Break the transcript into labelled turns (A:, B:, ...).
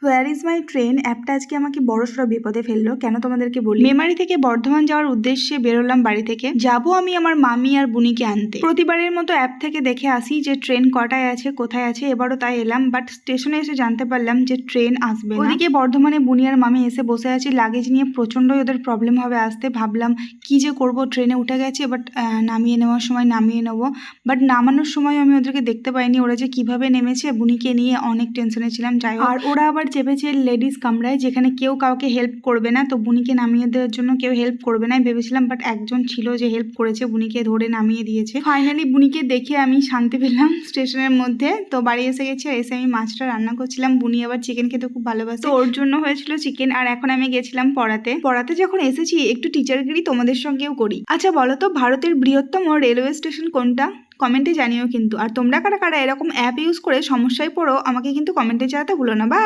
A: Where is my train অ্যাপটা আজকে আমাকে বড়সড় বিপদে ফেললো। কেন তোমাদেরকে বলি, মেমারি থেকে বর্ধমান যাওয়ার উদ্দেশ্যে বেরোলাম বাড়ি থেকে। যাবো আমি আমার মামি আর বুনিকে আনতে। প্রতিবারের মতো অ্যাপ থেকে দেখে আসি যে ট্রেন কটায় আছে, কোথায় আছে। এবারও তাই এলাম, বাট স্টেশনে এসে জানতে পারলাম যে ট্রেন আসবে না। ওদিকে বর্ধমানে বুনি আর মামি এসে বসে আছি লাগেজ নিয়ে। প্রচন্ডই ওদের প্রবলেম হবে আসতে। ভাবলাম কি যে করব, ট্রেনে উঠে গেছে, বাট নামিয়ে নেওয়ার সময় নামিয়ে নেবো। বাট নামানোর সময় আমি ওদেরকে দেখতে পাইনি ওরা যে কিভাবে নেমেছে। বুনিকে নিয়ে অনেক টেনশনে ছিলাম। যাই হোক, আর ওরা আবার চেপেছে লেডিস কামরায়, যেখানে কেউ কাউকে হেল্প করবে না। তো বুনিকে নামিয়ে দেওয়ার জন্য কেউ হেল্প করবে না ভেবেছিলাম, বাট একজন ছিল যে হেল্প করেছে, বুনিকে ধরে নামিয়ে দিয়েছে। ফাইনালি বুনিকে দেখে আমি শান্তি পেলাম স্টেশনের মধ্যে। তো বাড়ি এসে গেছি, আর এসে আমি মাছটা রান্না করছিলাম। বুনি আবার চিকেন খেতে খুব ভালোবাসে, তো ওর জন্য হয়েছিল চিকেন। আর এখন আমি গেছিলাম পড়াতে যখন এসেছি একটু টিচারগিরি তোমাদের সঙ্গেও করি। আচ্ছা বলো তো, ভারতের বৃহত্তম রেলওয়ে স্টেশন কোনটা? কমেন্টে জানিও কিন্তু। আর তোমরা কারা কারা এরকম অ্যাপ ইউজ করে সমস্যায় পড়ো আমাকে কিন্তু কমেন্টে জানাতে ভুলো না। বাই।